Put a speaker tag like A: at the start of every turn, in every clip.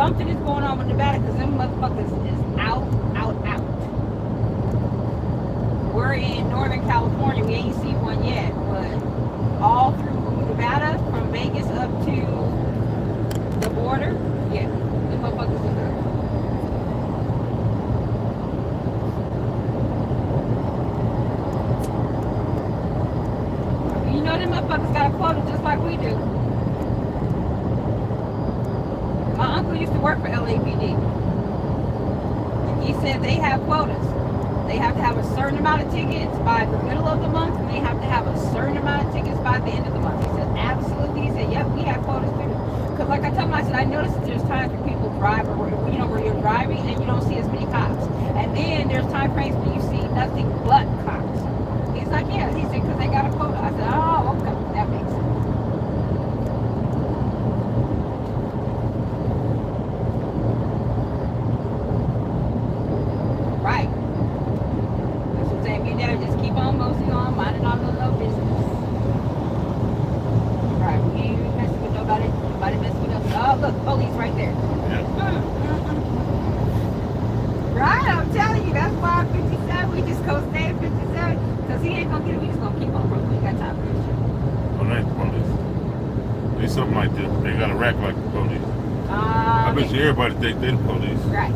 A: something is going on with Nevada because them motherfuckers is out. We're in Northern California. We ain't seen one yet, but all through Nevada, from Vegas up to the border, yeah, them motherfuckers is out. You know them motherfuckers got a quota just like we do. My uncle used to work for LAPD. He said they have quotas. They have to have a certain amount of tickets by the middle of the month, and they have to have a certain amount of tickets by the end of the month. He said, absolutely. He said, yep, we have quotas too. Because like I told him, I said, I noticed that there's times when people drive, or where you're driving and you don't see as many cops. And then there's time frames when you see nothing but cops. He's like, yeah. He said, because they got a quota. I said, oh, okay. That makes sense. Right. That's what I'm saying. You gotta just keep on moseying on, minding all the little business. Right. We ain't messing with nobody. Nobody messing with us. Oh, look, police right there.
B: Yeah.
A: Right, I'm telling you, that's why 57, we just go stay at 57. Because he ain't gonna get it, we just gonna keep on rolling. We ain't got time for this shit.
B: Oh, they ain't the police. They something like this. They got a rack like the police. I bet you everybody think they the police.
A: Right.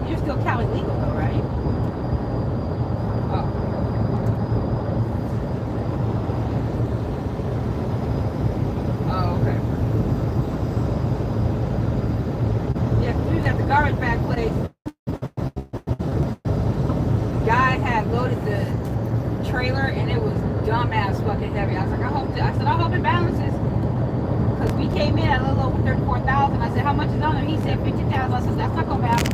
A: You're still Cali legal though, right? Oh. Oh, okay. Yeah, we was at the garbage bag place. The guy had loaded the trailer and it was dumbass fucking heavy. I was like, I hope it balances. Because we came in at a little over 34,000. I said, how much is on it? He said 50,000. I said, that's not gonna balance.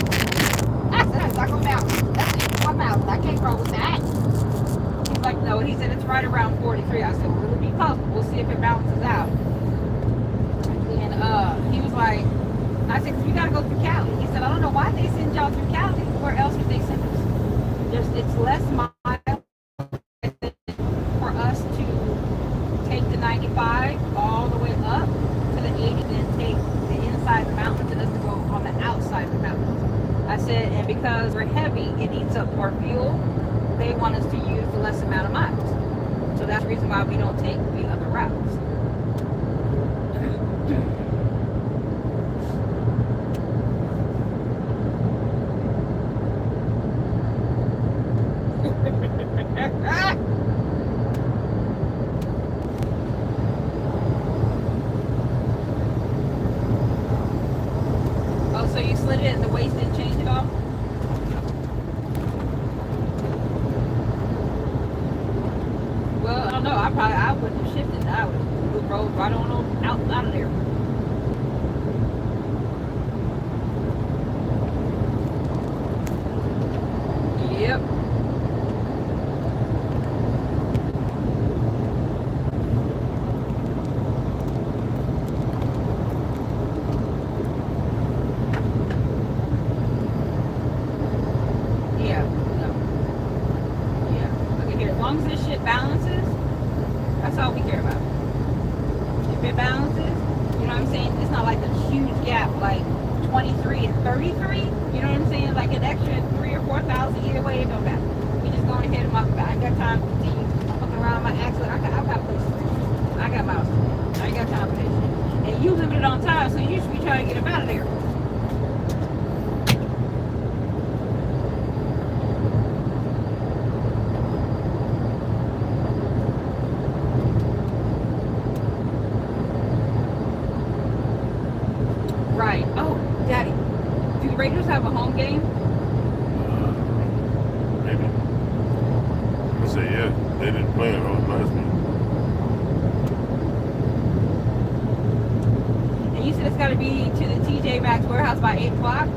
A: I said, that's not gonna balance. That's 1,000. I can't grow with that. He's like, no. He said, it's right around 43. I said, well, it'll be close. We'll see if it balances out. And he was like, I said, because we gotta go through Cali. He said, I don't know why they send y'all through Cali. Where else would they send us? It's less miles for us to take the 95 all the way up to the 80 and take the inside of the mountains and us to go on the outside of the mountains. I said, and because we're heavy, it eats up more fuel. They want us to use the less amount of miles. So that's the reason why we don't take the other routes. Oh, so you slid it and the waist didn't change at all? Well, I don't know. I wouldn't have shifted. I would have rolled right on out of there. Yep. As long as this shit balances, that's all we care about. If it balances, you know what I'm saying? It's not like a huge gap, like 23 and 33. You know what I'm saying? Like an extra 3,000 or 4,000 either way, it don't matter. We just going ahead and muck about. I ain't got time to continue fucking around my axle. I've got places. I got miles. I ain't got time for this shit. And you limited on time, so you should be trying to get them out of there. Right. Oh, Daddy, do the Raiders have a home game?
B: Maybe. I say yeah. They didn't play it all last week.
A: And you said it's got to be to the TJ Maxx warehouse by 8 o'clock?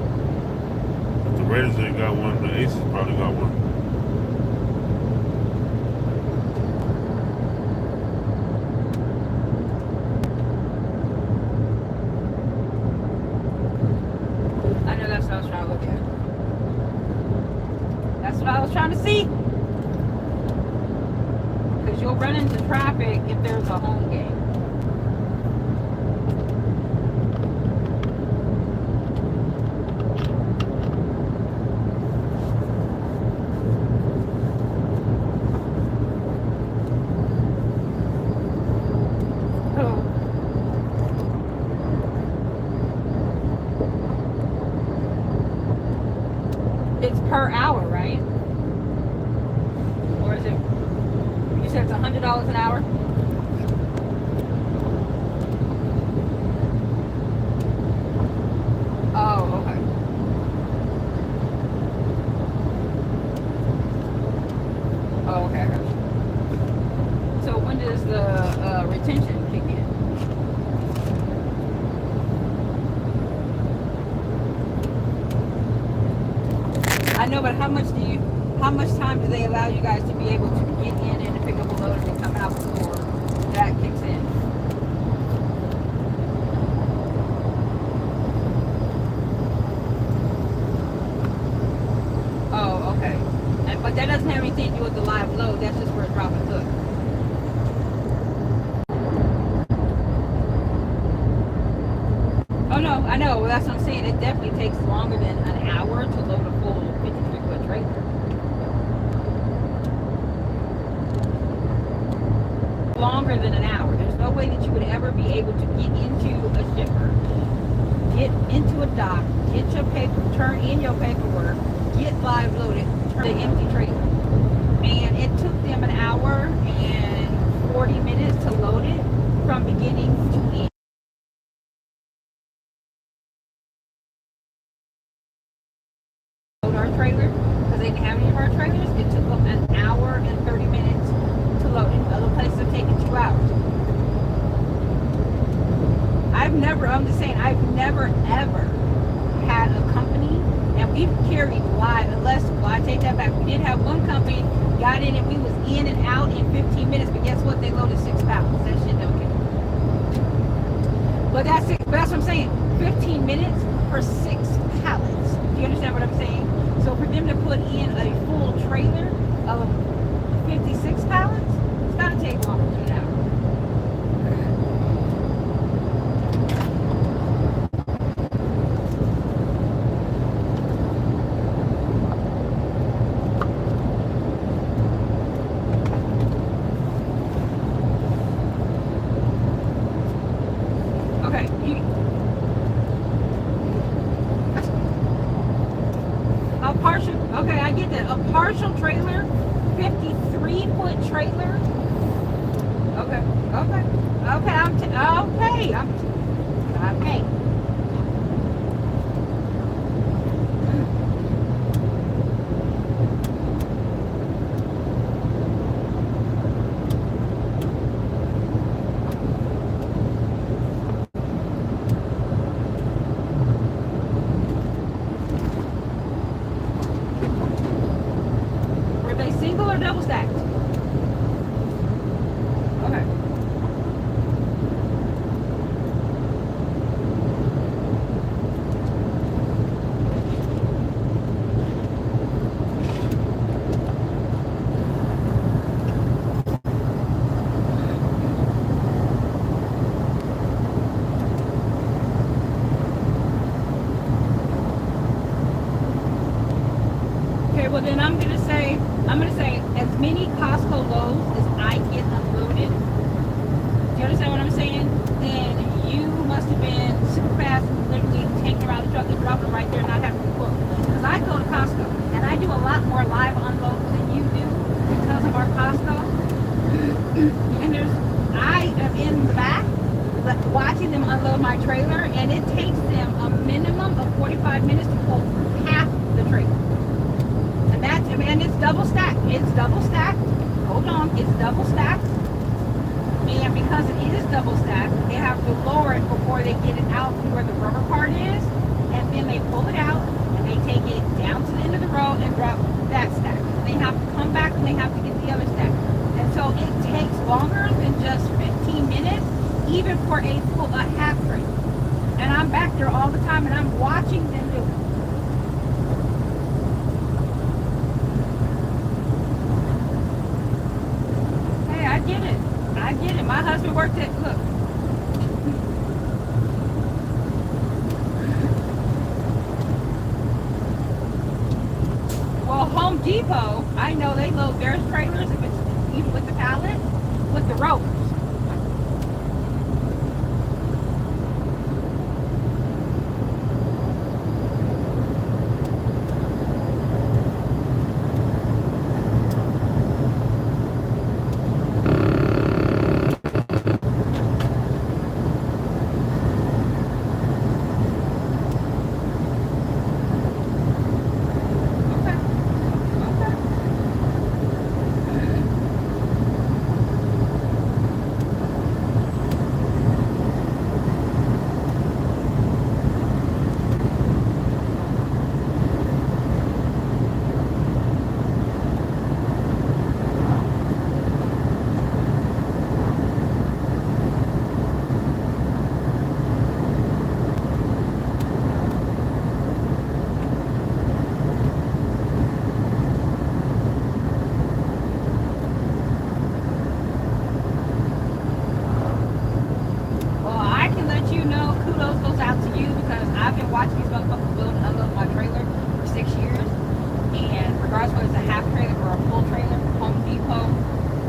B: If the Raiders ain't got one, the Aces probably got one.
A: you'll run into traffic if there's a home game. It's per hour, right? Or is it, you said it's $100 an hour? Oh, okay. Oh, okay, I got you. So when does the retention kick in? I know, but how much time do they allow you guys to be able to get in and to pick up a load and come out before that kicks in? Oh, okay. But that doesn't have anything to do with the live load. That's just where it's drop and hook. Oh no, I know. Well, that's what I'm saying. It definitely takes longer than an hour to load a full 53-foot trailer. Longer than an hour. There's no way that you would ever be able to get into a shipper, get into a dock, get your paper, turn in your paperwork, get live loaded, turn the empty trailer. And it took them an hour and 40 minutes to load it from beginning to end. Load our trailer, because they didn't have any of our trailers, it took them an hour and 30 minutes to load it. Other places are taking 2 hours. I'm just saying, I've never ever had a company, and we've carried live, well, I take that back. We did have one company, got in and we was in and out in 15 minutes, but guess what? They loaded 6 pounds. That shit don't count. But that's what I'm saying. 15 minutes for 6 pallets. Do you understand what I'm saying? So for them to put in a full trailer of 56 pallets, it's got to take longer than an hour. Okay, I get that. A partial trailer, 53-foot trailer. Okay. Were they single or double stacked? Okay. Okay, well then I'm gonna say as many Costco loads as I get unloaded. Do you understand what I'm saying? Then you must have been super fast, literally taking around the truck and dropping right there and not having to quote. Because I go to Costco and I do a lot more live unloads than you do because of our Costco. And I am in the back watching them unload my trailer, and it takes them a minimum of 45 minutes to pull half the trailer. And it's double stacked. Hold on, it's double stacked. And because it is double stacked, they have to lower it before they get it out to where the rubber part is. And then they pull it out and they take it down to the end of the road and drop that stack. They have to come back and they have to get the other stack. And so it takes longer than just 15 minutes, even for a half crate. And I'm back there all the time and I'm watching them do it. get it. I get it. My husband worked at, look. Well, Home Depot, I know they load their trailers, if it's even with the pallet, with the ropers.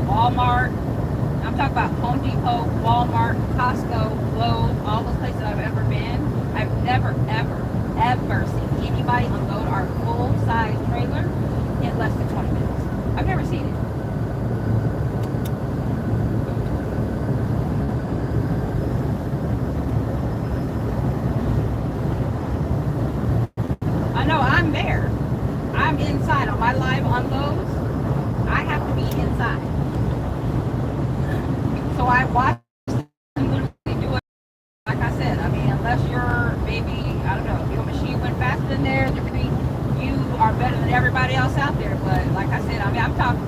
A: Walmart. I'm talking about Home Depot, Walmart, Costco, Lowe's, all those places I've ever been. I've never, ever seen anybody unload our full-size trailer in less than 20 minutes. I've never seen it. I know I'm there. I'm inside on my live unloads. I have to be inside. So I watch them literally do it. Like I said, I mean, unless you're maybe, I don't know, if your machine went faster than theirs, there could be, you are better than everybody else out there. But like I said, I mean, I'm talking.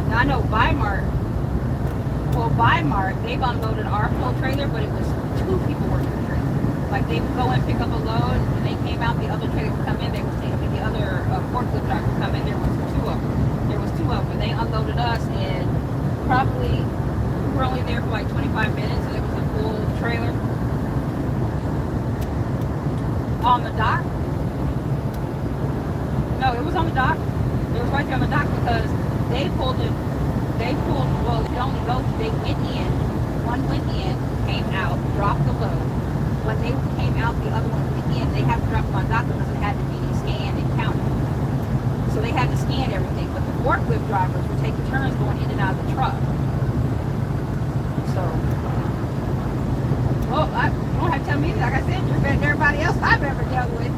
A: I know Bimark, they've unloaded our full trailer, but it was 2 people working the trailer. Like they would go and pick up a load, and they came out, the other trailer would come in, they would take the other forklift driver would come in, there was 2 of them. There was 2 of them, and they unloaded us, and probably, we were only there for like 25 minutes, and it was a full trailer. On the dock? No, it was on the dock. It was right there on the dock because they pulled, well, it could only go, they went in, one went in, came out, dropped the load. When they came out, the other one went in, they had to drop them on dock because it had to be scanned and counted. So they had to scan everything, but the forklift drivers would take turns going in and out of the truck. So, well, you don't have to tell me, like I said, you're better than everybody else I've ever dealt with.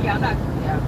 A: Yeah, I'm not, yeah.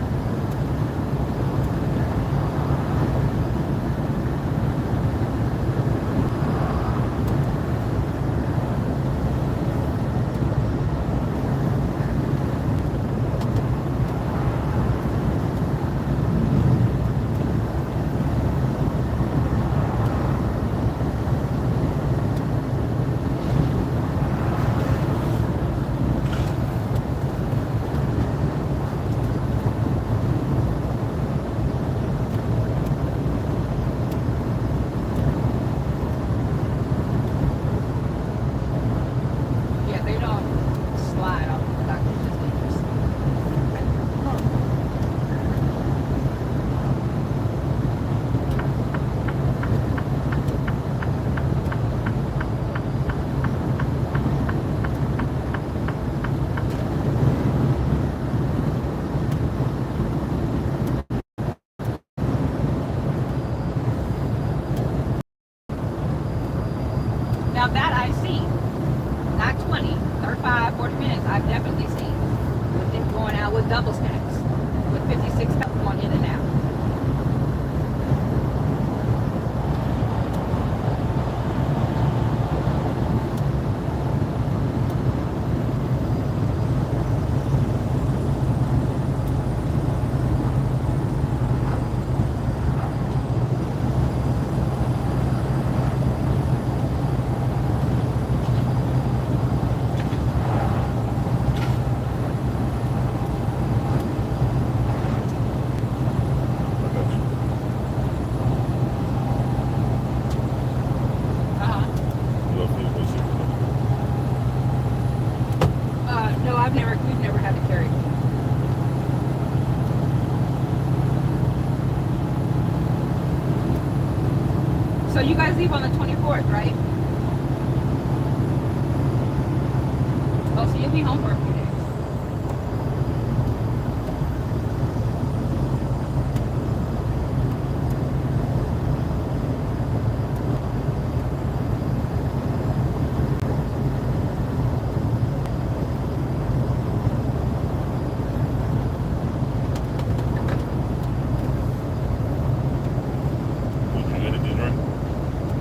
A: Now that I've seen. not 20, 35, 40 minutes. I've definitely seen with them going out with double stacks, with 56 going in and out. No, we've never had to carry. So you guys leave on the 24th, right? Oh, so you'll be home for a few days.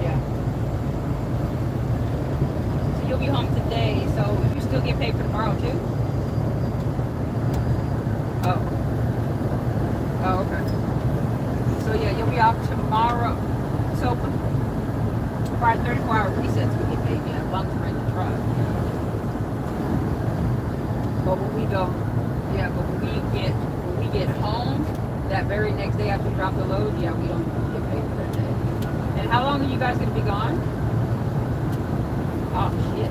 A: Yeah. So you'll be home today, so you still get paid for tomorrow too? Oh. Oh, okay. So yeah, you'll be off tomorrow. So for our 34-hour resets, we get paid, yeah, bunks are in the truck. But when we go, yeah, but when we get home, that very next day after we drop the load, yeah, we don't get paid for that day. And how long are you guys going to be gone? Oh, shit.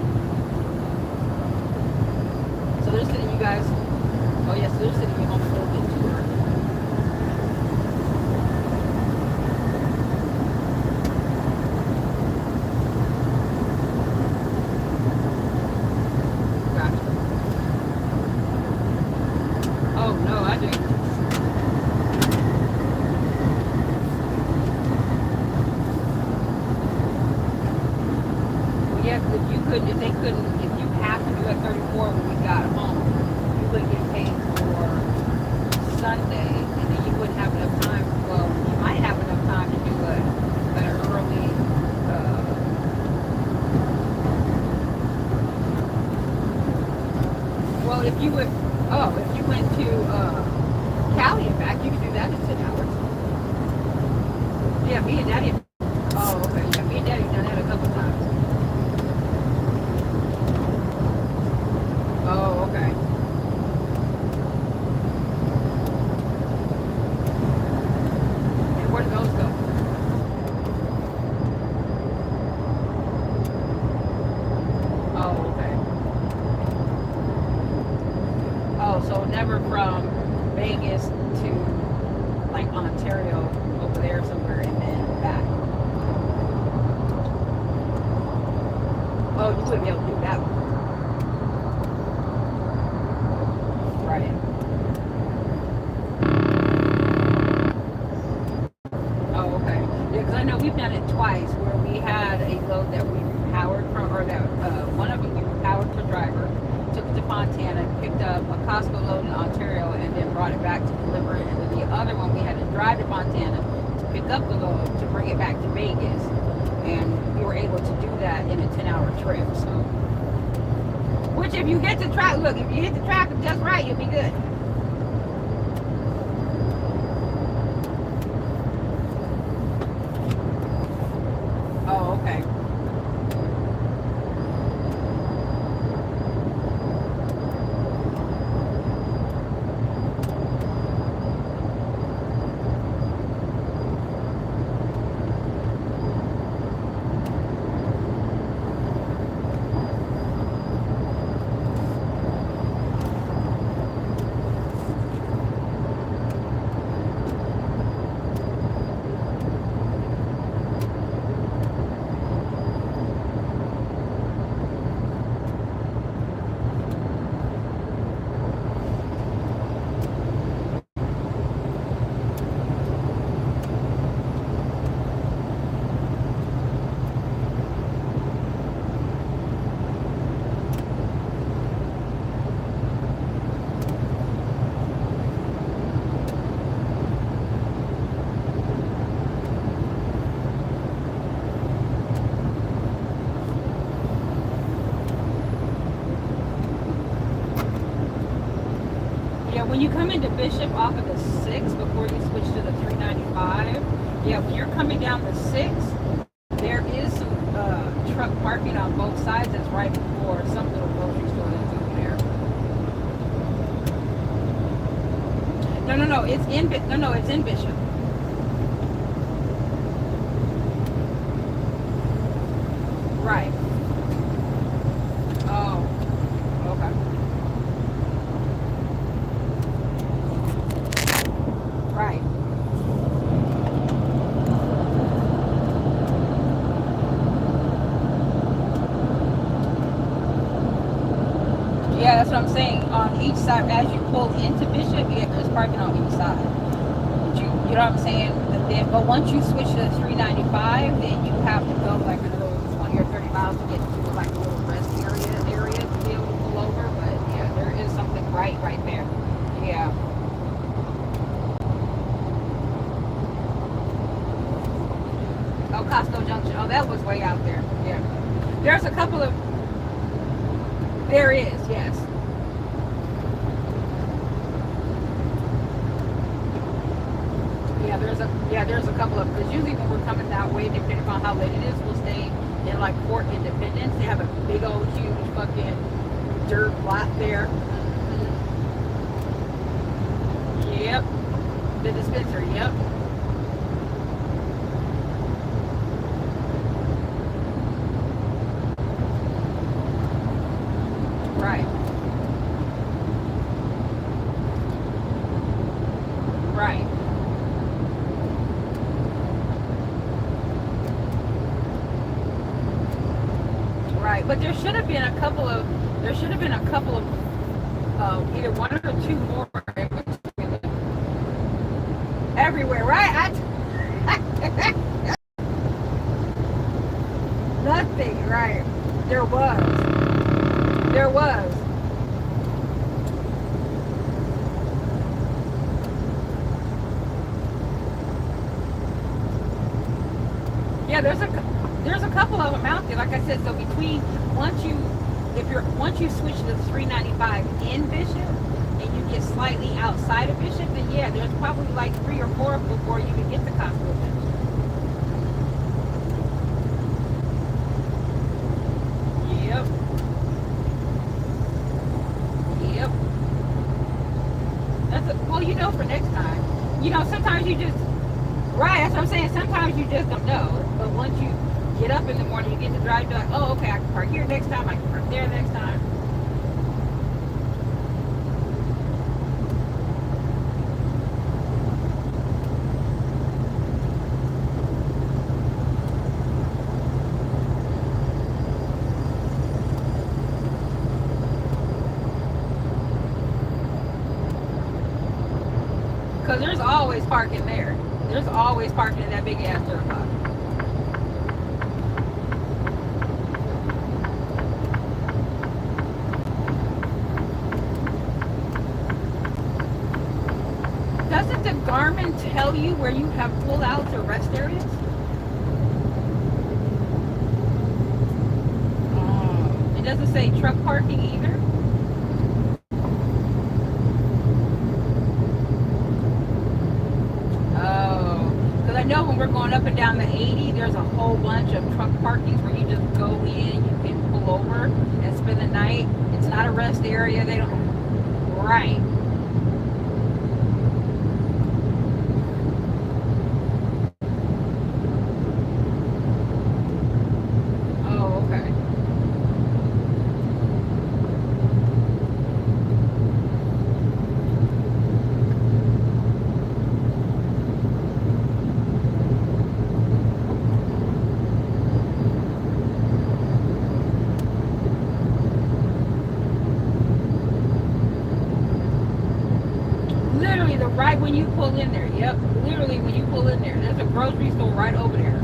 A: So they're sending you guys, oh, yes, they're sending you home a little bit too early. Gotcha. Oh, no, I do. Yeah, if you have to do it 34 when we got home, you wouldn't get paid for Sunday, and then you wouldn't have enough time. Well, you might have enough time to do an early. Well, if you went to Cali and back, you could do that in 10 hours. Yeah, me and Daddy. Oh, okay. Yeah, me and Daddy done that a couple times. Oh, okay. And where do those go? Oh, okay. Oh, so never from Vegas to like Ontario over there somewhere and then back. Oh, you wouldn't be able to do that one. Right. Oh, okay. Yeah, because I know we've done it twice where we had a load that we powered from, or that one of them we powered for driver, took it to Fontana, picked up a Costco load in Ontario, and then brought it back to deliver it. And then the other one we had to drive to Fontana to pick up the load to bring it back to Vegas. And we were able to do that in a 10-hour trip. So, which if you hit the track, look, if you hit the traffic just right, you'll be good. Oh, okay. when you come into Bishop off of the 6 before you switch to the 395, yeah, when you're coming down the 6, there is some truck parking on both sides. That's right before some little grocery store that's over there. No, it's in it's in Bishop. Right. Oh, okay. Right. Yeah, that's what I'm saying. On each side, as you pull into Bishop, yeah, there's parking on each side. But you know what I'm saying? But once you switch to the 395, then you have to go like another 20 or 30 miles to get to like a little rest area to be able to pull over. But yeah, there is something right there. Yeah. Oh, Costco Junction. Oh, that was way out there. Yeah. There's a couple of. There is, yes. There's a couple of, because usually when we're coming that way, depending on how late it is, we'll stay in like Fort Independence. They have a big old huge fucking dirt lot there. Yep. The dispensary, yep. Right. Right. Right. But there should have been a couple of either one or two more everywhere, right? Nothing, right. There was. Yeah, there's a couple of them out there. Like I said, so between once you switch to the 395 in Bishop and you get slightly outside of Bishop, then yeah, there's probably like 3 or 4 before you can get to Costco Junction. Yep. Well, for next time. Sometimes you just, right, that's what I'm saying. Sometimes you just don't know. But once you get up in the morning, you get to drive, you're like, oh, okay, I can park here next time, I can park there next time. Because there's always parking there. There's always parking in that big ass dirt lot. Doesn't the Garmin tell you where you have pull-outs or rest areas? It doesn't say truck parking either. I know when we're going up and down the 80, there's a whole bunch of truck parkings where you just go in, you can pull over and spend the night. It's not a rest area. They don't. Right. Oh, okay. Right when you pull in there, yep. Literally when you pull in there, there's a grocery store right over there.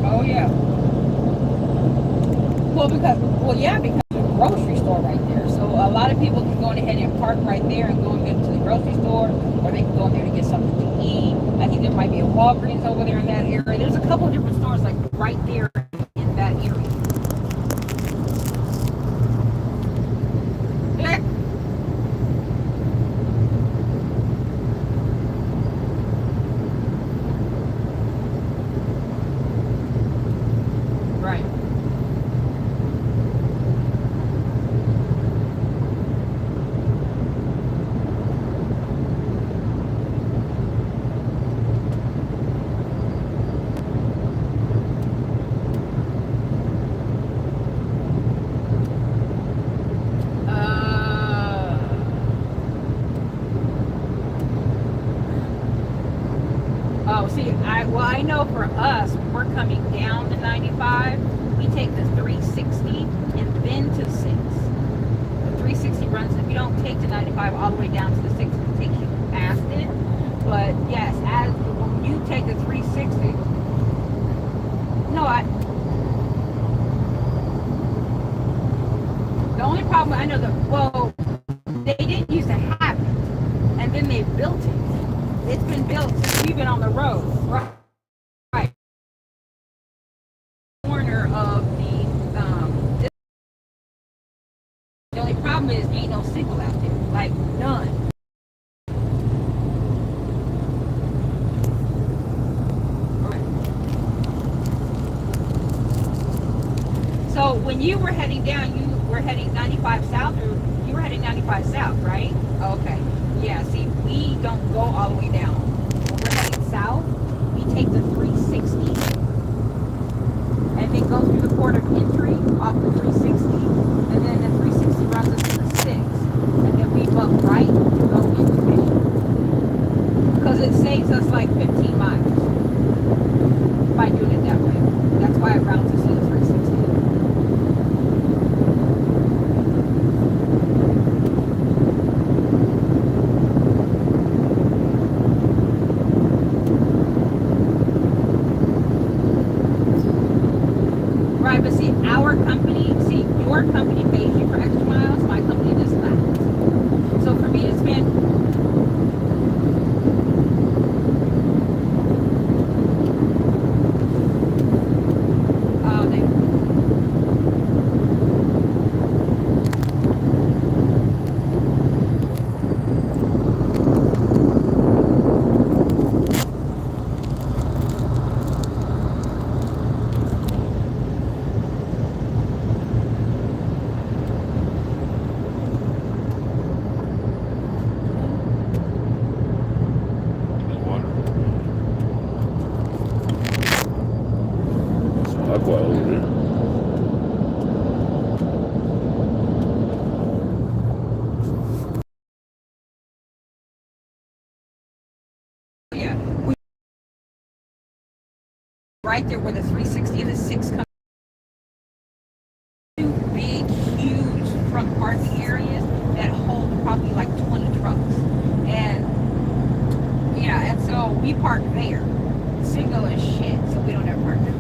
A: Oh yeah. Well, because park right there and go and get to the grocery store, or they can go in there to get something to eat. I think there might be a Walgreens over there in that area. There's a couple of different stores like right there in that area. Right. Oh, see, I know for us, when we're coming down to 95, we take the 360 and then to 6. The 360 runs, if you don't take the 95 all the way down to the 6, it takes you past it. But yes, as when you take the 360, the only problem I know they didn't used to have it, and then they built it. It's been built since we've been on the road, right? Corner of the only problem is ain't no signal out there, like none. So when you were heading down, you were heading 95 south, or you were heading 95 south, right? Okay. Yeah, see, we don't go all the way down. When we're heading south, we take the 360 and then go through the port of entry off the 360, and then the 360 runs us to the 6, and then we bump right to go into Mission. Because it saves us like 15 miles by doing it that way. That's why it routes us to the 360. Right, but see, your company pays you for extra miles, my company does not. So for me to spend,
B: Aqua over there.
A: yeah, right there where the 360 and the 6 come. Two big, huge truck parking areas that hold probably like 20 trucks. And yeah, and so we park there. Signal is shit, so we don't ever park there.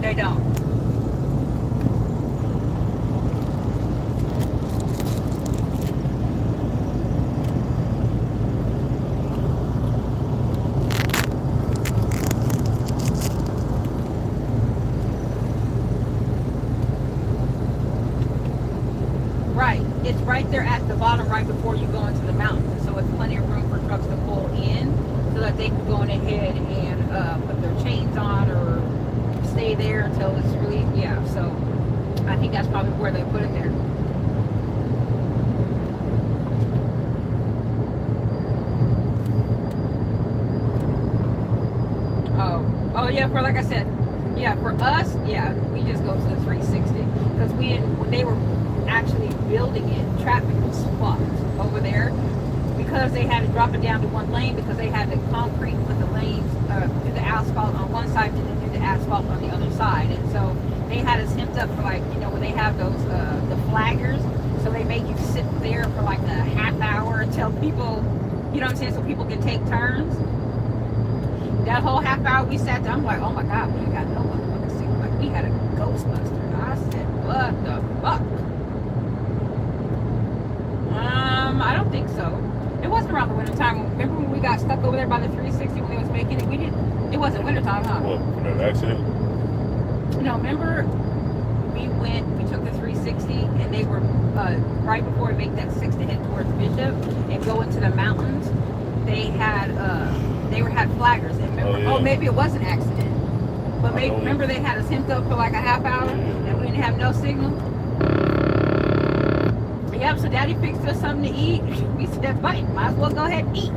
A: They don't. Right. It's right there at the bottom, right before you go into the mountains. So it's plenty of room for trucks to pull in so that they can go on ahead and put their chains on or stay there until it's really, yeah. So I think that's probably where they put it there. Oh yeah, for like I said, yeah, for us, yeah, we just go to the 360 because when they were actually building it, traffic was fucked over there because they had to drop it down to one lane because they had the concrete with the lanes, do the asphalt on one side and then do the asphalt on the other side. And so they had us hemmed up for like, when they have those, the flaggers, so they make you sit there for like a half hour until people, you know what I'm saying, so people can take turns. That whole half hour we sat there, I'm like, oh my God, we ain't got no motherfucking signal. Like, we had a Ghostbuster. And I said, what the fuck? I don't think so. It wasn't around the winter time. Remember when we got stuck over there by the 360 when they was making it? We didn't. It wasn't winter time, huh?
B: What? For that accident?
A: No, remember we took the 360 and they were right before we make that 6 to head towards Bishop and go into the mountains. They had flaggers. And remember, maybe it was an accident. But maybe, remember they had us hemmed up for like a half hour and we didn't have no signal. Yep, so Daddy fixed us something to eat. We said, "Fine, might as well go ahead and eat."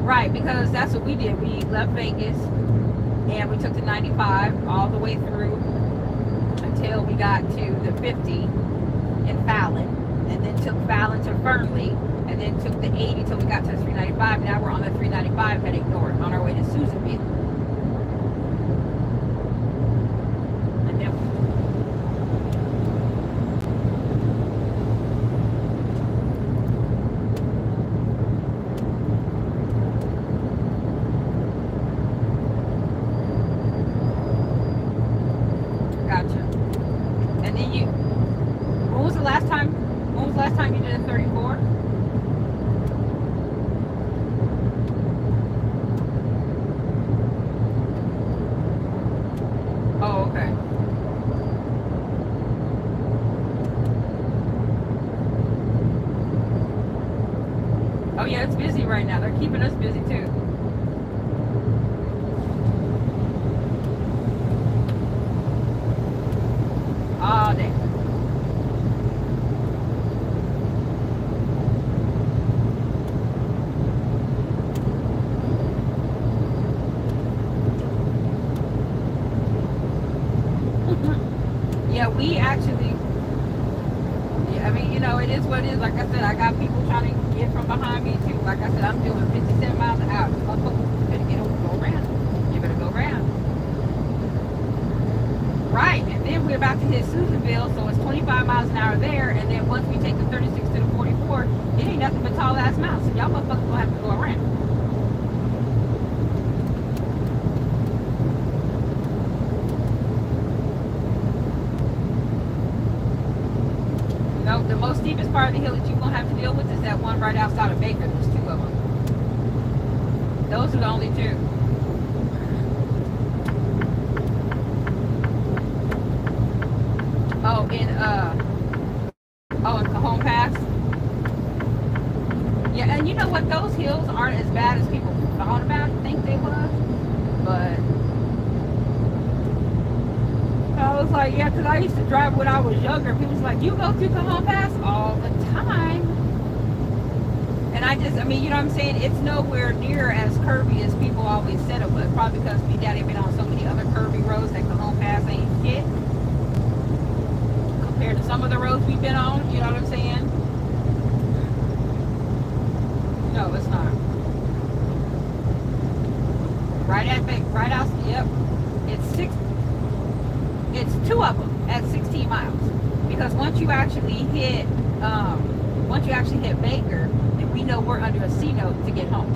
A: Right, because that's what we did. We left Vegas and we took the 95 all the way through until we got to the 50 in Fallon, and then took Fallon to Fernley, and then took the 80 till we got to the 395. Now we're on the 395 heading north on our way to Susanville. And then last time you did a 34? Oh, okay. Oh yeah, it's busy right now. They're keeping us busy too. All day. Yeah, we actually, I mean, you know, it is what it is. Like I said, I got people trying to get from behind me too. Like I said, I'm doing 57 miles an hour. Motherfuckers, you better go around. You better go around. Right, and then we're about to hit Susanville, so it's 25 miles an hour there, and then once we take the 36 to the 44, it ain't nothing but tall ass mountains. So y'all motherfuckers gonna have to go around. No, the most steepest part of the hill that you're gonna have to deal with is that one right outside of Baker. There's two of them. Those are the only two. Oh, in Cajon Pass. Yeah, and you know what? Those hills aren't as bad as people thought about. Think they was, but I was like, yeah, because I used to drive when I was younger. People was like, you go through Cajon Pass all the time, and I mean, you know what I'm saying? It's nowhere near as curvy as people always said it was. Probably because me daddy been on so many other curvy roads that Cajon Pass ain't shit compared to some of the roads we've been on, you know what I'm saying? No, it's not. Right out, yep. It's two of them at 16 miles. Because once you actually hit Baker, then we know we're under a C note to get home.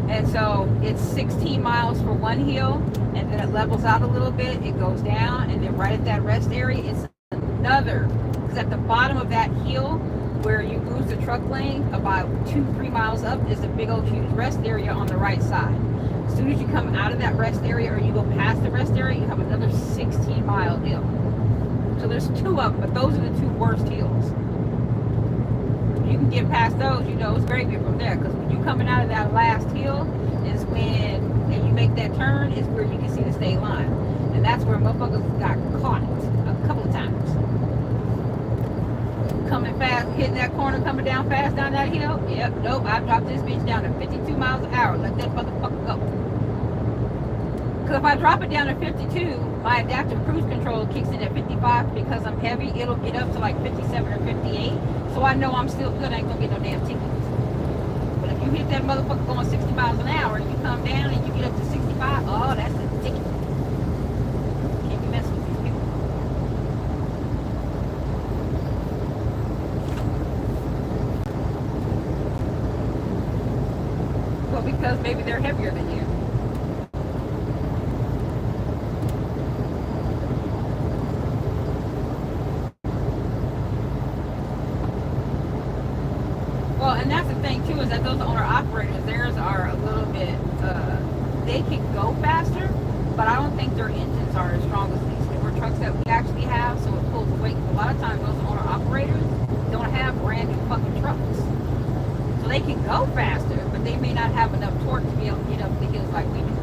A: And so it's 16 miles for one hill, and then it levels out a little bit, it goes down, and then right at that rest area, it's another, because at the bottom of that hill, where you lose the truck lane, about 2-3 miles up, is a big old huge rest area on the right side. As soon as you come out of that rest area, or you go past the rest area, you have another 16-mile hill. So there's two of them, but those are the two worst hills. You can get past those, you know, it's gravy from there, because when you're coming out of that last hill is when, and you make that turn, is where you can see the state line. And that's where motherfuckers got caught a couple of times. Coming fast, hitting that corner, coming down fast down that hill. Yep, nope, I dropped this bitch down to 52 miles an hour. Let that motherfucker go. Because if I drop it down to 52, my adaptive cruise control kicks in at 55. Because I'm heavy, it'll get up to like 57 or 58. So I know I'm still good. I ain't gonna get no damn tickets. But if You hit that motherfucker going 60 miles an hour, and you come down and you get up to 65. Oh, that's a ticket. Can't be messing with these people. Well, because maybe they're heavier than you. Well, and that's the thing too, is that those owner operators, theirs are a little bit, they can go faster, but I don't think their engines are as strong as these newer trucks that we actually have, so it pulls the weight. A lot of times those owner operators don't have brand new fucking trucks. So they can go faster, but they may not have enough torque to be able to get up the hills like we do.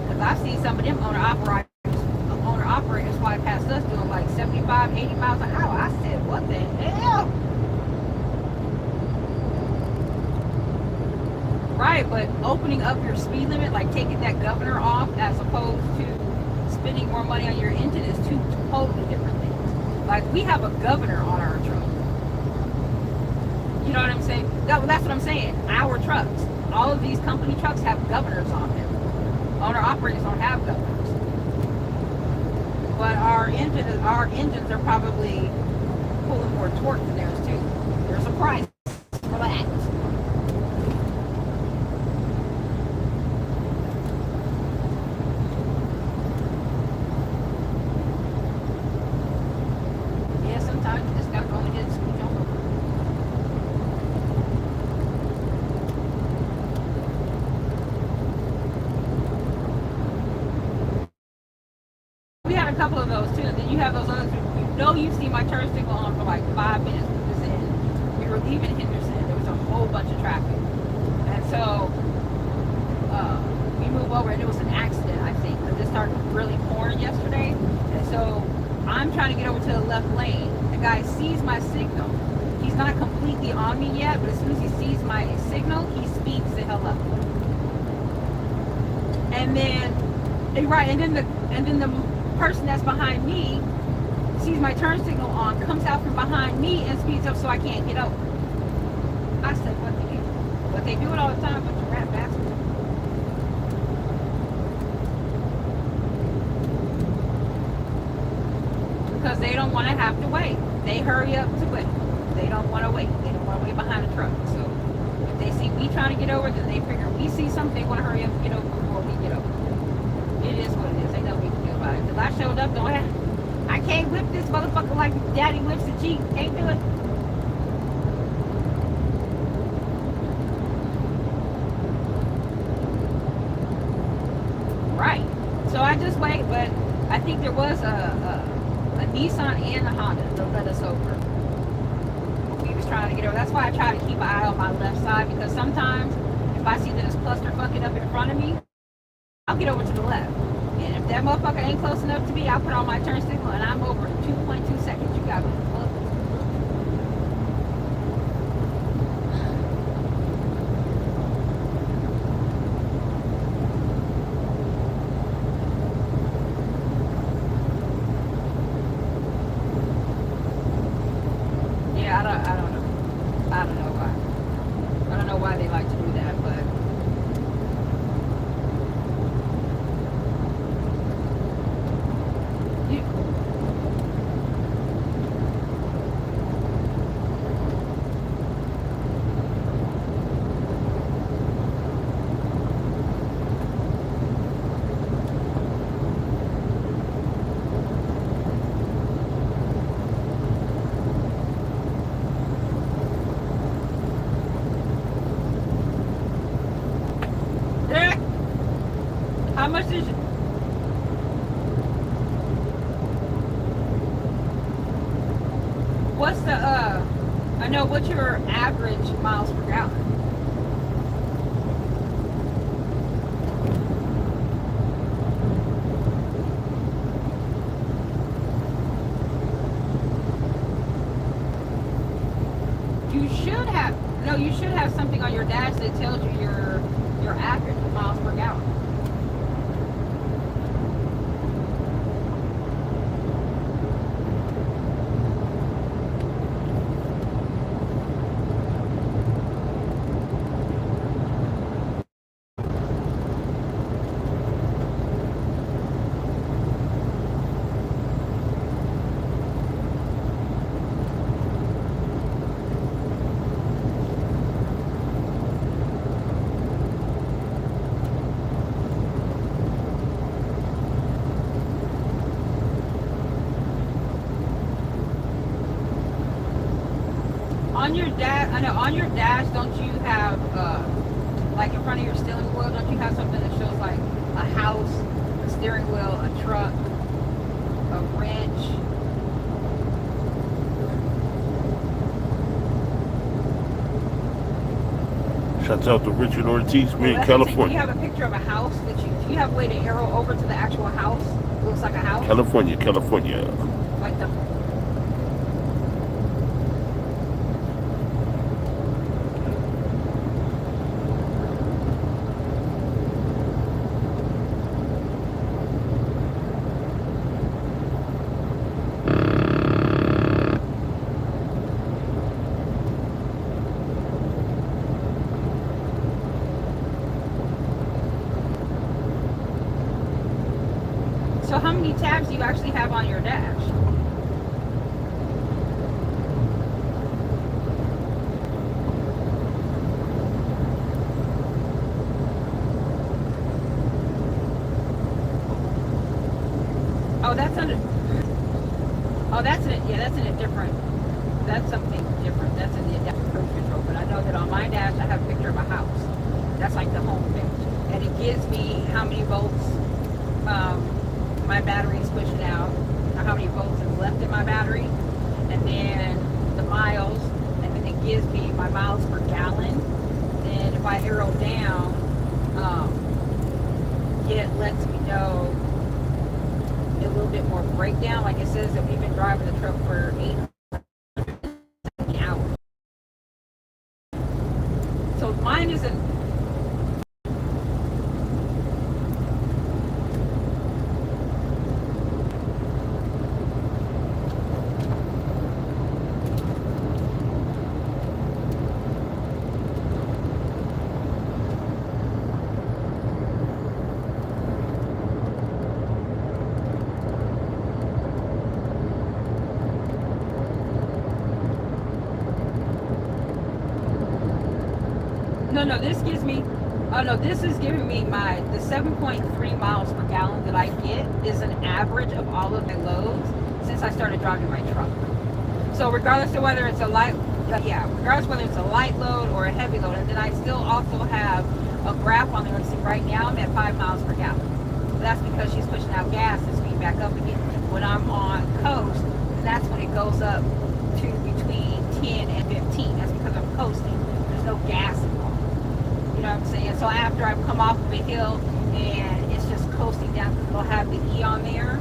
A: Because I've seen some of them owner operators fly past us doing like 75, 80 miles an hour. I said, what the hell? Right, but opening up your speed limit, like taking that governor off as opposed to spending more money on your engine, is two totally different things. Like, we have a governor on our truck. You know what I'm saying? That's what I'm saying. Our trucks. All of these company trucks have governors on them. Owner operators don't have governors. But our engines are probably pulling more torque than theirs too. There's a price for that. Yeah, sometimes you just gotta go and get a scooch on over. We had a couple of those too, and then you have those others. You see my turn signal on for like 5 minutes. We were leaving Henderson. There was a whole bunch of traffic, and so we moved over, and it was an accident, I think, because it started really pouring yesterday. And so I'm trying to get over to the left lane. The guy sees my signal. He's not completely on me yet, but as soon as he sees my signal, he speeds the hell up. And then the person that's behind me sees my turn signal on, comes out from behind me and speeds up so I can't get over. I said, what the hell? But they do it all the time, bunch of rat bastards. Because they don't want to have to wait. They hurry up to wait. They don't want to wait. They don't want to wait behind the truck. So if they see me trying to get over, then they figure we see something, they want to hurry up and get over before we get over. It is what it is. Ain't nothing we can do about it. Because I showed up, I can't whip this motherfucker like daddy whips a Jeep. Can't do it. Right. So I just wait, but I think there was a Nissan and a Honda that let us over. We was trying to get over. That's why I try to keep an eye on my left side, because sometimes if I see that it's cluster fucking up in front of me, I'll get over to the left. And if that motherfucker ain't close enough to me, I'll put on my turn signal and I'm over in 2.2 seconds. You got me. Yeah, I don't know. I don't know why. I don't know why they like to do that, but how much is it? What's the, I know, what's your average miles per gallon? You should have something on your dash that tells you your average miles per gallon. on your dash, I know on your dash, don't you have like in front of your steering wheel, don't you have something that shows like a house, a steering wheel, a truck, a wrench?
B: Shouts out to Richard Ortiz, me in
A: Do you
B: California.
A: have a picture of a house that do you have a way to arrow over to the actual house? It looks like a house?
B: California.
A: Like the So how many tabs do you actually have on your dash? Oh, that's under. Oh, that's in it. Yeah, that's in a different. That's something different. That's in the adaptive cruise control. But I know that on my dash, I have a picture of a house. That's like the home page, and it gives me how many volts my battery is pushing out, or how many volts is left in my battery, and then the miles, and then it gives me my miles per gallon. Then if I arrow down, it lets me know a little bit more breakdown. Like it says that we've been driving the truck for 8 hours. So mine isn't. No, this gives me, oh no, this is giving me the 7.3 miles per gallon that I get is an average of all of my loads since I started driving my truck. So regardless of whether it's a regardless whether it's a light load or a heavy load, and then I still also have a graph on there. See, right now I'm at 5 miles per gallon. So that's because she's pushing out gas and speeding back up again. When I'm on coast, that's when it goes up to between 10 and 15. That's because I'm coasting. There's no gas involved. You know what I'm saying? So after I've come off of a hill and it's just coasting down because it'll have the E on there,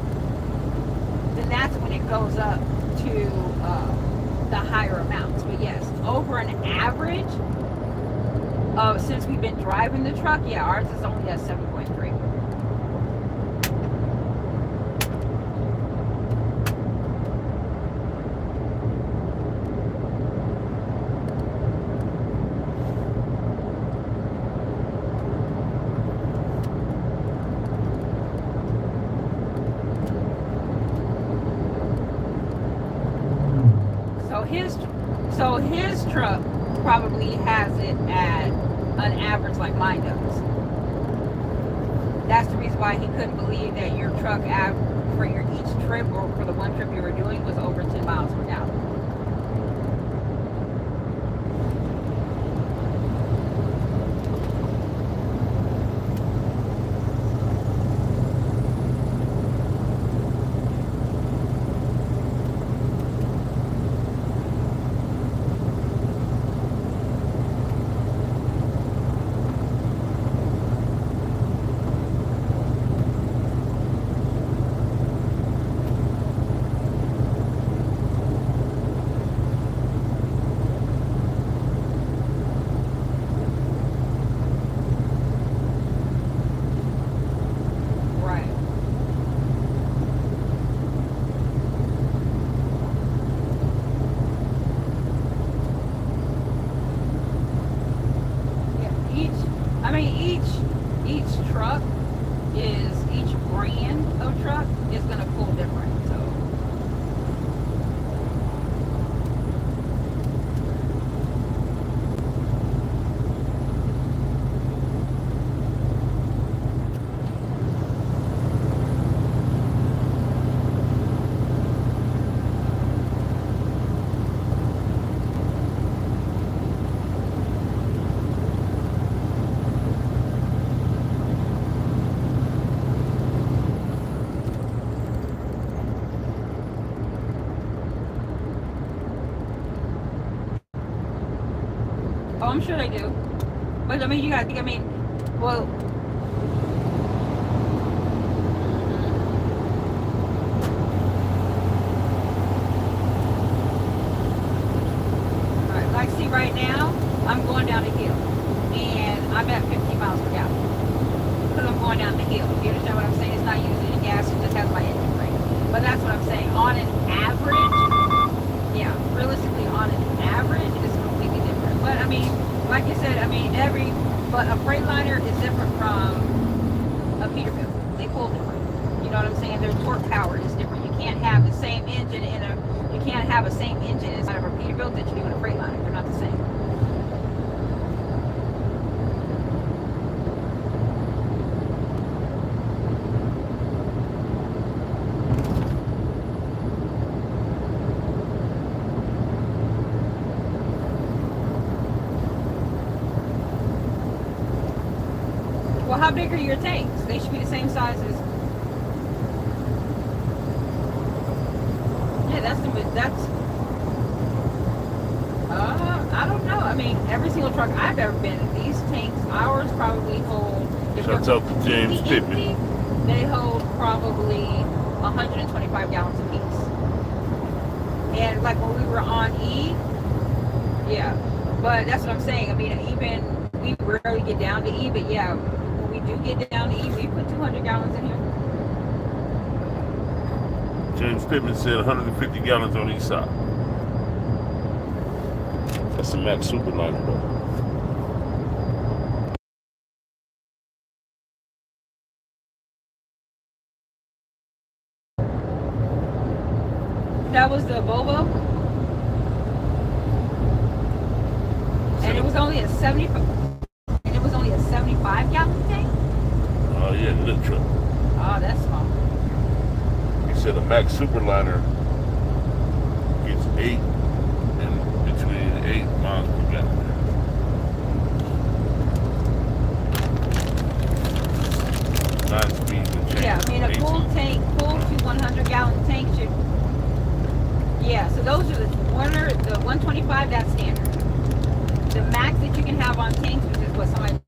A: then that's when it goes up to the higher amounts. But yes, over an average of since we've been driving the truck, yeah, ours is only at 7.3. So his truck probably has it at an average like mine does. That's the reason why he couldn't believe that your truck for your each trip or for the one trip you were doing was over 10 miles per gallon. Oh, I'm sure they do. But I mean, you gotta think. I mean, well. All right, like see right now, I'm going down the hill, and I'm at 15 miles per gallon because I'm going down the hill. You understand what I'm saying? It's not using any gas; it just has my engine brake. But that's what I'm saying. On an average, yeah, realistically, on an average, it's completely different. But I mean, like you said, I mean, but a Freightliner is different from a Peterbilt. They pull different. You know what I'm saying? Their torque power is different. You can't have the same engine inside of a Peterbilt that you do in a Freightliner. They're not the same. Well, how big are your tanks? They should be the same size as. Yeah, that's. I don't know. I mean, every single truck I've ever been in, these tanks, ours probably hold.
B: Shouts out to James Pittman.
A: They hold probably 125 gallons apiece. And like when we were on E, yeah. But that's what I'm saying. I mean, even we rarely get down to E, but yeah. We do get down to E, we put 200 gallons in here.
B: James Pittman said 150 gallons on each side. That's a Max Superliner though.
A: That was the Volvo. And it was only a 75 gallon tank?
B: Oh yeah, little truck.
A: Oh, that's small.
B: He said a Max Superliner gets 8 and between 8 miles per gallon. Nine speeds and change.
A: Yeah, I mean a full to 100 gallon tank should. Yeah, so those are the 125, that's standard. The max that you can have on tanks, which is what somebody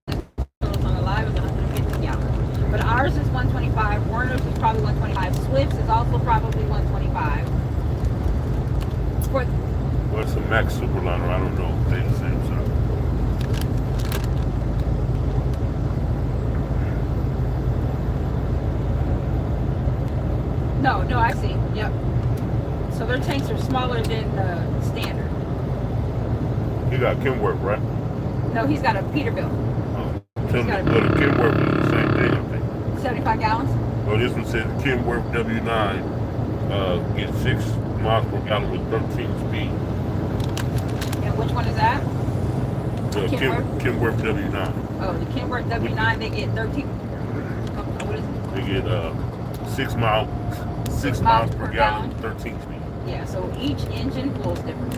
A: told us on the live, is 150 gallons. But ours is 125. Warner's is probably 125. Swift's is also probably 125.
B: What's a Max Superliner? I don't know if they're the same size.
A: No, I see. Yep. So their tanks are smaller than the standard.
B: He got Kenworth, right?
A: No, he's got a Peterbilt.
B: Oh, tell me, the Kenworth is the same thing, I think.
A: 75 gallons?
B: Well, this one says Kenworth W9 gets 6 miles per gallon with 13 speed.
A: And which one is that?
B: The Kenworth W9.
A: Oh, the Kenworth W9, they get 13. What is it?
B: They get 6 miles per gallon, 13 speed.
A: Yeah, so each engine pulls different.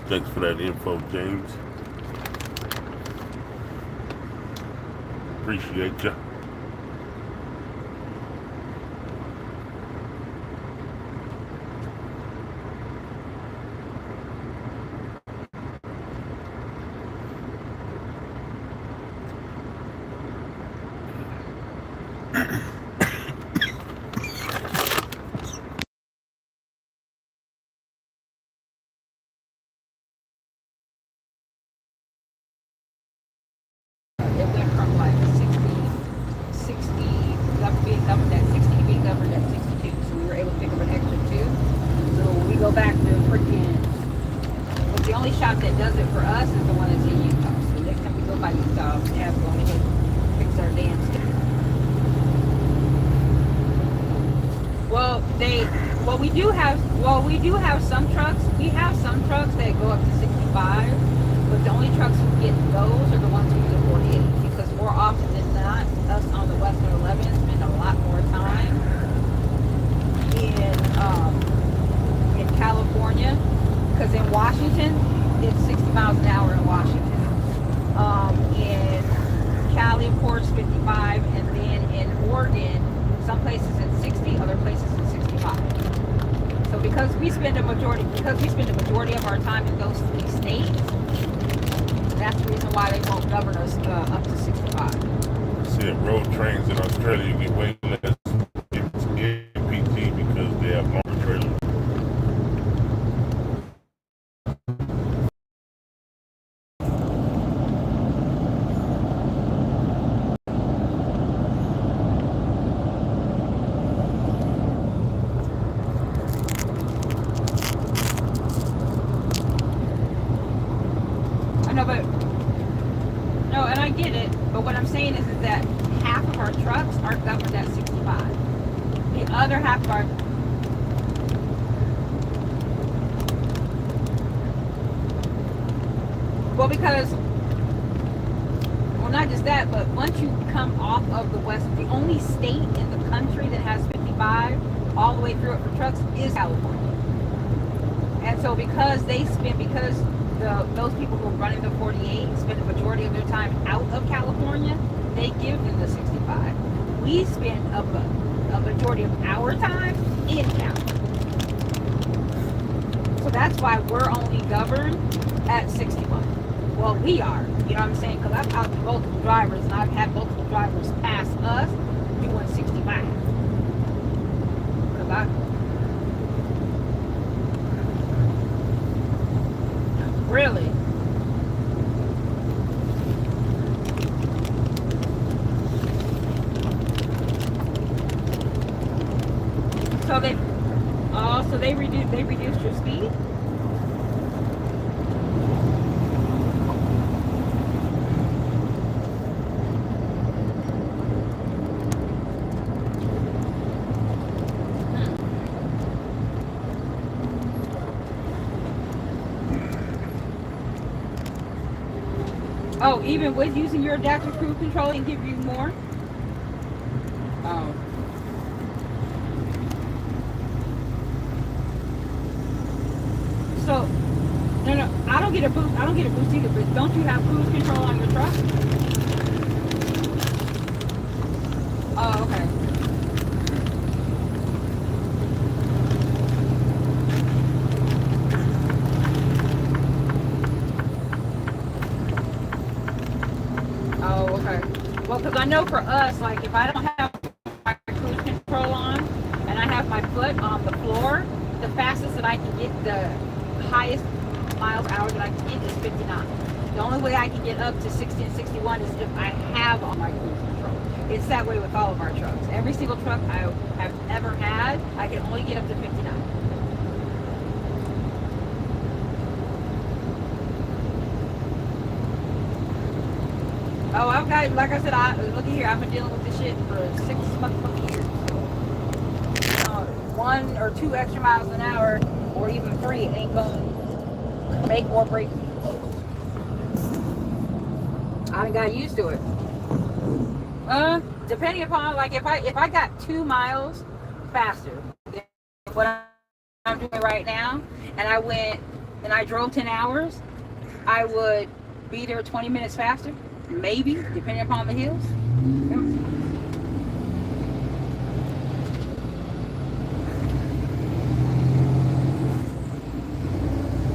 B: Thanks for that info, James. Appreciate ya.
A: It went from like 60 governed at 60 to being governed at 62. So we were able to pick up an extra 2. So when we go back to freaking, well, the only shop that does it for us is the one that's in Utah. So next time we go by Utah, we have to go ahead and fix our damn sticker. We do have some trucks. We have some trucks that go up to 65, but the only trucks who get those are the ones who use a 48, because more often than not, us on the Western 11 spend a lot more time in California, because in Washington Washington, it's 60 miles an hour in Washington. In Cali, of course, 55, and then in Oregon, some places it's 60, other places it's 65. So because we spend a majority of our time in those 3 states, that's the reason why they won't govern us up to 65.
B: See, at road trains in Australia, you get way less PT because they have longer trailers.
A: No, and I get it, but what I'm saying is that half of our trucks are governed at 65. The other half of our... Well, because... Well, not just that, but once you come off of the West, the only state in the country that has 55 all the way through it for trucks is California. And so because those people who are running the 48 spend the majority of their time out of California, they give them the 65. We spend a majority of our time in California. So that's why we're only governed at 61. Well, we are. You know what I'm saying? Because I've talked to multiple drivers, and I've had multiple drivers pass us doing 65. Because Really? So they reduced your speed? Oh, even with using your adaptive cruise control, it give you more? Oh. So, no, I don't get a boost either, but don't you have cruise control on your truck? Oh, okay. Well, because I know for us, like if I don't have my cruise control on and I have my foot on the floor, the fastest that I can get, the highest miles per hour that I can get is 59. The only way I can get up to 60 and 61 is if I have on my cruise control. It's that way with all of our trucks. Every single truck I have ever had, I can only get up to 59. Oh, I've got, like I said, look at here, I've been dealing with this shit for 6 motherfucking years. 1 or 2 extra miles an hour, or even 3, ain't gonna make or break me. I got used to it. Depending upon, like, if I got 2 miles faster than what I'm doing right now, and I drove 10 hours, I would be there 20 minutes faster. Maybe, depending upon the hills.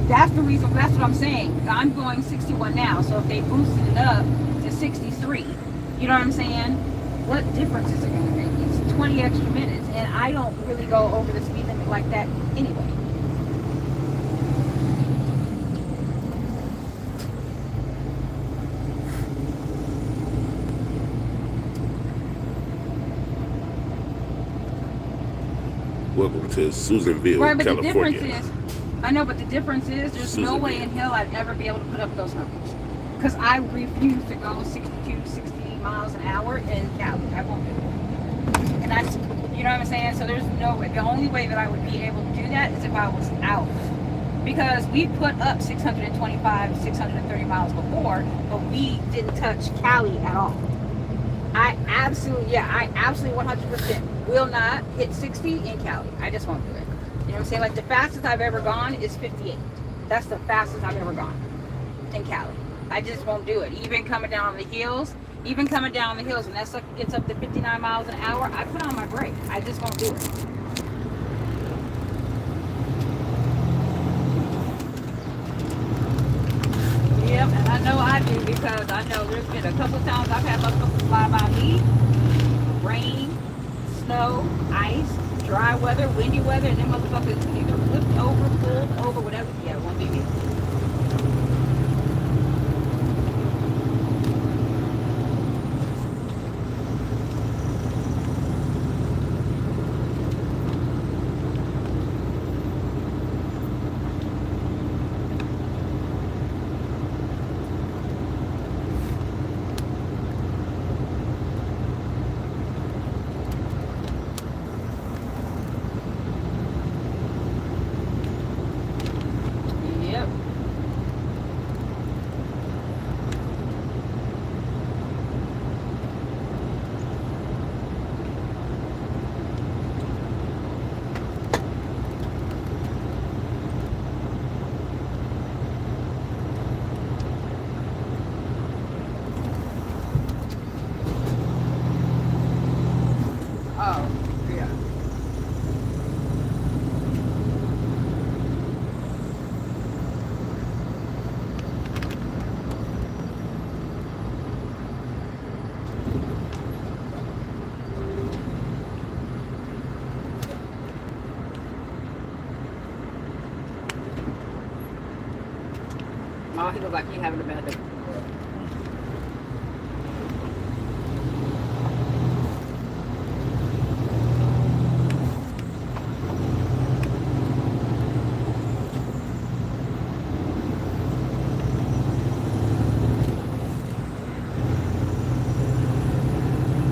A: That's the reason, that's what I'm saying. I'm going 61 now, so if they boosted it up to 63, you know what I'm saying? What difference is it going to make? It's 20 extra minutes, and I don't really go over the speed limit like that anyway.
B: Welcome to Susanville,
A: right, but
B: California.
A: The difference is, I know, but the difference is there's no way in hell I'd ever be able to put up those numbers. Because I refuse to go 62, 60 miles an hour in Cali. I won't do it. And that's, you know what I'm saying? So there's no way. The only way that I would be able to do that is if I was out. Because we put up 625, 630 miles before, but we didn't touch Cali at all. I absolutely 100% will not hit 60 in Cali. I just won't do it. You know what I'm saying? Like the fastest I've ever gone is 58. That's the fastest I've ever gone in Cali. I just won't do it. Even coming down the hills, when that sucker gets up to 59 miles an hour, I put on my brake. I just won't do it. Yep, and I know I do because I know there's been a couple of times I've had motherfuckers fly by me. Rain, snow, ice, dry weather, windy weather, and them motherfuckers either flipped over, pulled over, whatever. Yeah, it won't be me. Yep. Oh, yeah. Oh, he look like he having a bad day.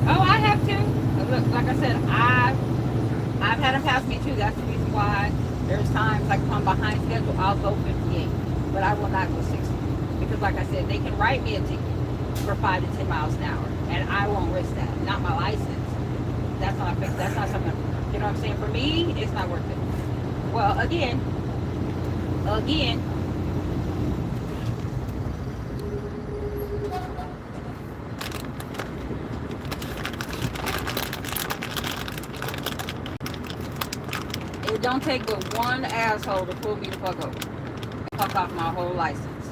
A: Oh, I have too. Look, like I said, I've had him pass me too. That's the reason why there's times like if I'm behind schedule, I'll go 58, but I will not go 60 because, like I said, they can write me a ticket for 5 to 10 miles an hour, and I won't risk that. Not my license. That's not something. You know what I'm saying? For me, it's not worth it. Well, again. It don't take but one asshole to pull me the fuck over and fuck off my whole license.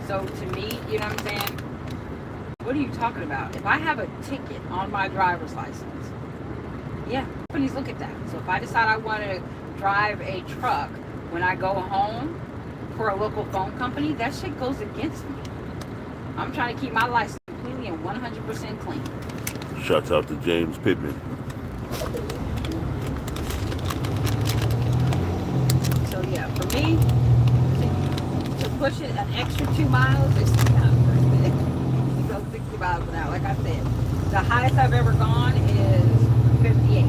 A: So to me, you know what I'm saying? What are you talking about? If I have a ticket on my driver's license, yeah, companies look at that. So if I decide I want to drive a truck when I go home for a local phone company, that shit goes against me. I'm trying to keep my license completely and 100% clean.
B: Shouts out to James Pittman.
A: So yeah, for me, to push it an extra 2 miles, it's not worth it. To go 60 miles an hour. Like I said, the highest I've ever gone is 58.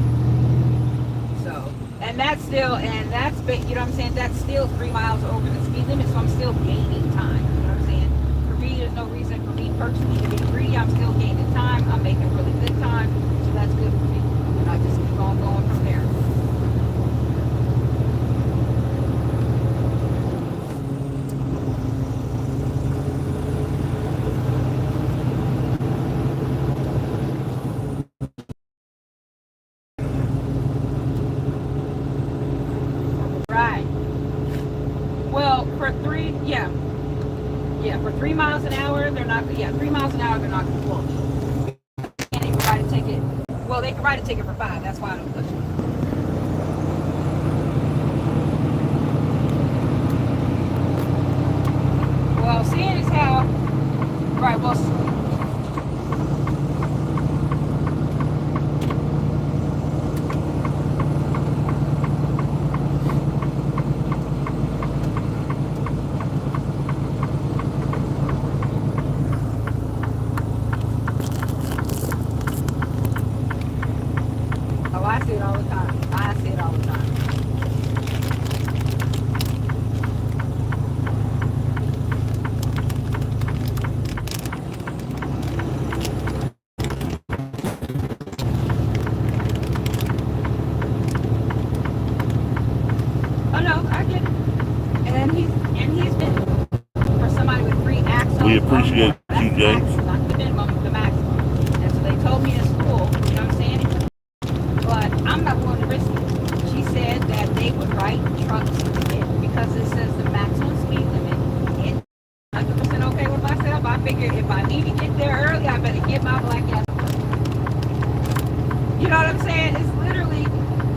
A: So, and that's still, you know what I'm saying? That's still 3 miles over the speed limit, so I'm still gaining time. You know what I'm saying? For me, there's no reason for me personally to be greedy. I'm still gaining time. I'm making really good time, so that's good for me. And I just keep on going from there. Right. Well, for 3 miles an hour, they're not, 3 miles an hour, they're not going to pull. And they can write a ticket. Well, they can write a ticket for 5. That's why I don't push it. Well, seeing as how, right, well, oh, I see it all the time. I see it all the time. Oh no, I get it. And he's
B: appreciate you, James.
A: Not the minimum, the maximum. And so they told me in school, you know what I'm saying? But I'm not willing to risk it. She said that they would write trucks because it says the maximum speed limit. And I'm 100% okay with myself. I figured if I need to get there early, I better get my black ass. You know what I'm saying? It's literally,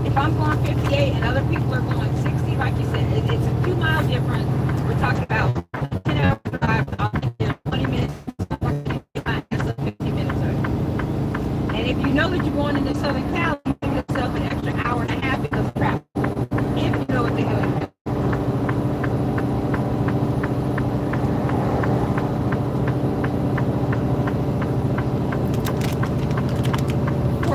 A: if I'm going 58 and other people are going 60, like you said, it's a 2 mile difference. We're talking about 10 hour drive. I'll get there 20 minutes. That's a 50 minutes. And if you know that you're going into Southern Cali, you give yourself an extra hour and a half because of traffic. If you know what the hell you're doing.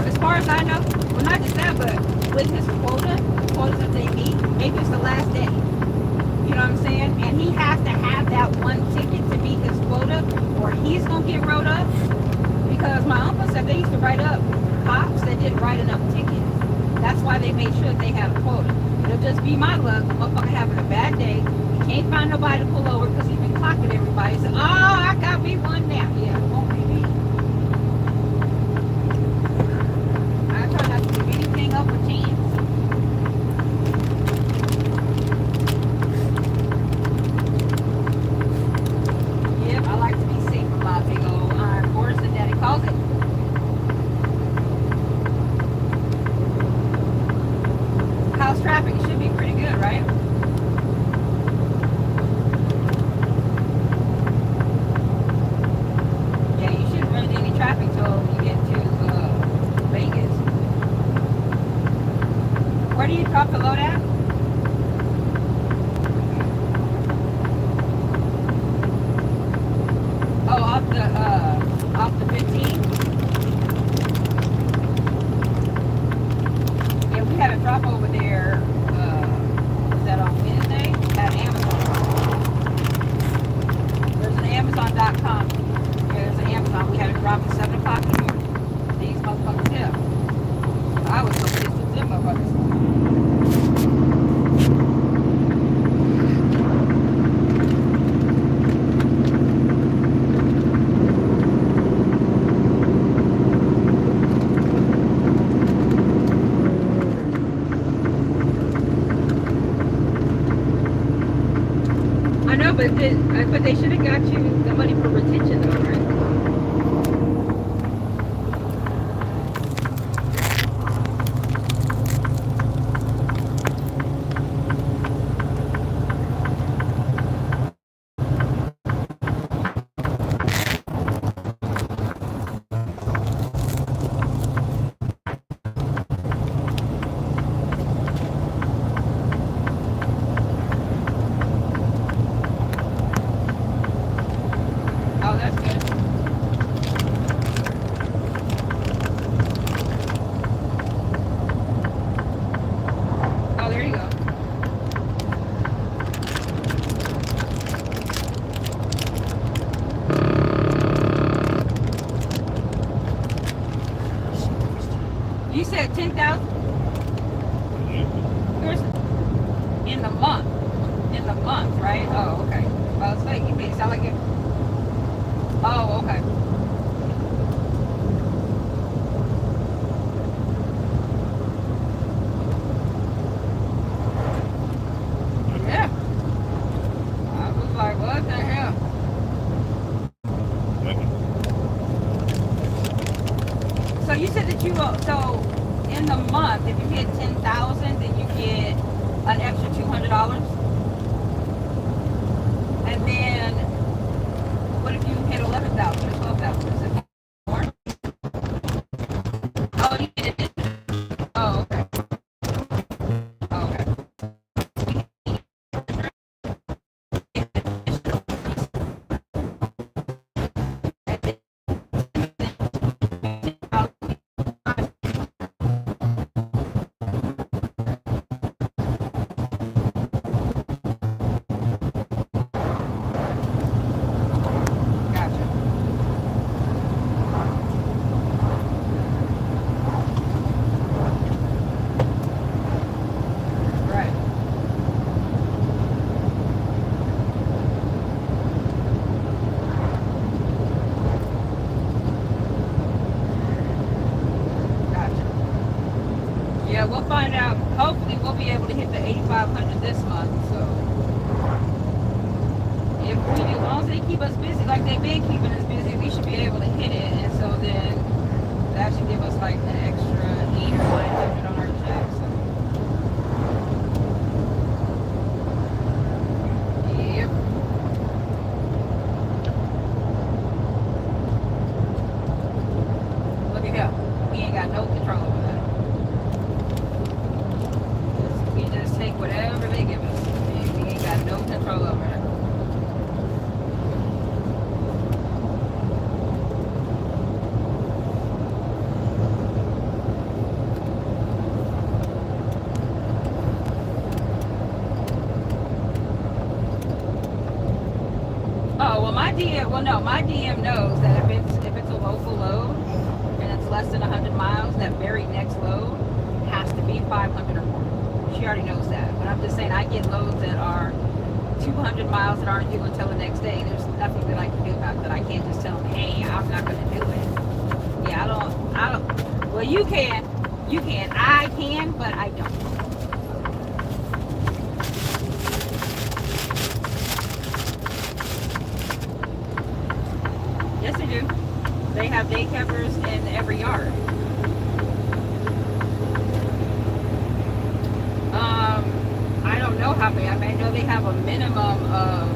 A: As far as I know, well, not just that, but with his quotas that they meet, maybe it's the last day. You know what I'm saying? And he has to have that one ticket to meet his quota, or he's gonna get wrote up. Because my uncle said they used to write up cops that didn't write enough tickets. That's why they made sure they had a quota. It'll just be my luck, the motherfucker having a bad day. He can't find nobody to pull over because he's been clocking everybody. He said, oh, I got me one now. Yeah, it won't be me. I try not to give anything up a chance. Yep, I like to be safe with my big old iron horse, and Daddy calls it. How's traffic? It should be pretty good, right? Yeah, you shouldn't run into any traffic till you get to Vegas. Where do you drop the load at? Oh, off the 15. Yeah, we had a drop over there. Was that on Wednesday? At Amazon. There's an Amazon.com. Yeah, there's an Amazon. We had a drop at 7 o'clock in the morning. These motherfuckers here. I was so pissed at them motherfuckers. I know, but they should have got you the money for retention, though, right? Oh, that's good. Oh, there you go. You said 10,000? In the month. In the month, right? Oh, okay. I was like, you made it sound like it. Oh, okay. Yeah. I was like, what the hell? So you said that you so in the month, if you hit 10,000, then you get an extra $200, and then hopefully we'll be able to hit the 8,500 this month. So if we do, as long as they keep us busy like they've been keeping us busy, we should be able to hit it. And so then that should give us like an extra 8 or 900 on our check. So. Yep. Look at him. He ain't got no control over that. We just take whatever they give us. And we ain't got no control over it. My DM knows that if it's a local load and it's less than 100 miles, that very next load has to be 500 or more. She already knows that. But I'm just saying, I get loads that are 200 miles that aren't due until the next day. There's nothing that I can do about that. I can't just tell them, hey, I'm not going to do it. Yeah, I don't. Well, you can. I can, but I don't. Yes, they do. They have day campers in every yard. I don't know how many. I mean, I know they have a minimum of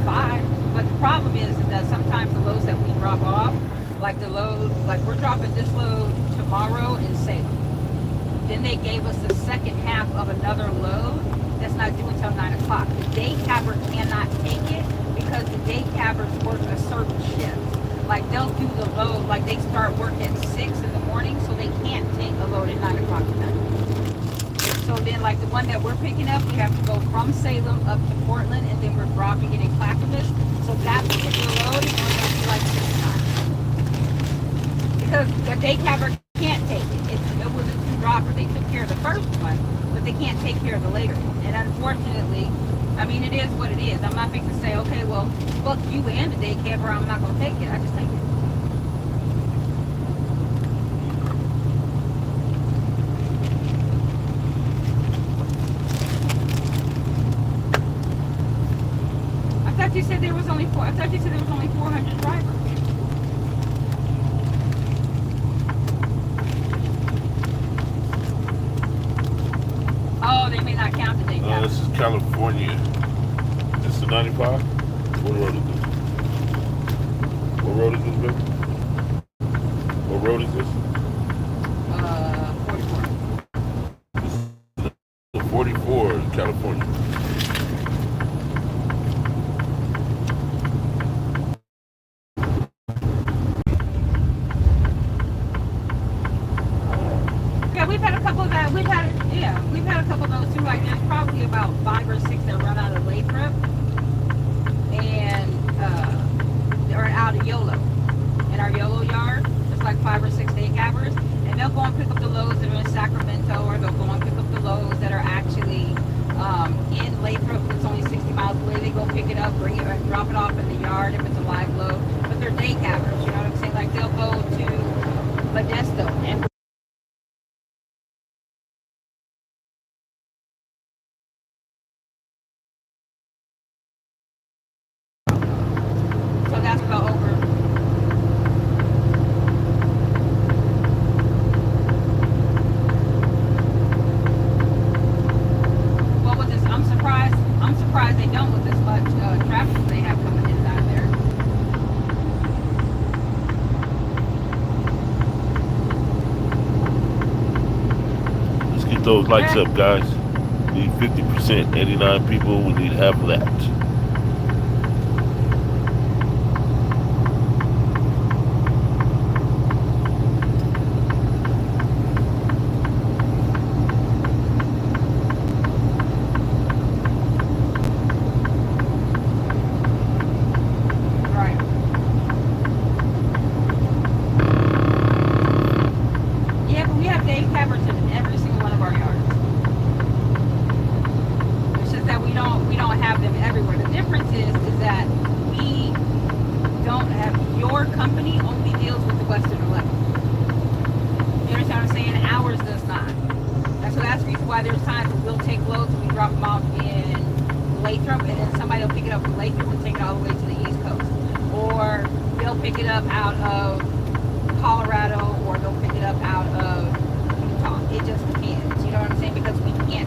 A: 5. But the problem is that sometimes the loads that we drop off, like the load, like we're dropping this load tomorrow in Salem. Then they gave us the second half of another load that's not due until 9 o'clock. The day cabber cannot take it because the day cabbers work a certain shift. Like they'll do the load, like they start work at 6 in the morning, so they can't take a load at 9 o'clock at night. So then like the one that we're picking up, we have to go from Salem up to Portland, and then we're dropping it in Clackamas. So that particular load is only going to be like 6 times. Because the day cabber can't take it. It was a 2-dropper. They took care of the first one, but they can't take care of the later one. And unfortunately, I mean, it is what it is. I'm not going to say, okay, well, fuck you and the day camper, I'm not going to take it. I just take it. I thought you said there was only 400 drivers. Oh, they may not count the day camper.
B: This is California. This is 95? What road is this? What road is this, baby? What road is this?
A: 44.
B: This is 44 in California.
A: Yeah, we've had a couple of that. We've had a couple of those too. Like there's probably about 5 or 6 that run out of Lathrop and or out of YOLO. In our YOLO yard, there's like 5 or 6 day cabbers, and they'll go and pick up the loads that are in Sacramento, or they'll go and pick up the loads that are actually in Lathrop. It's only 60 miles away. They go pick it up, bring it, and drop it off in the yard if it's a live load. But they're day cabbers. You know what I'm saying? Like they'll go to Modesto and so that's about over. Well, with this, I'm surprised they don't with this much traffic they have coming in and out of there.
B: Let's get those likes up, guys. We need 50%, 89 people. We need half of that.
A: Right. Yeah, but we have day cabbers in every single one of our yards. It's just that we don't have them everywhere. times we'll take loads and we drop them off in Lathrop, and then somebody will pick it up from Lathrop and take it all the way to the East Coast. Or they'll pick it up out of Colorado, or they'll pick it up out of Utah. It just depends. You know what I'm saying? Because we can't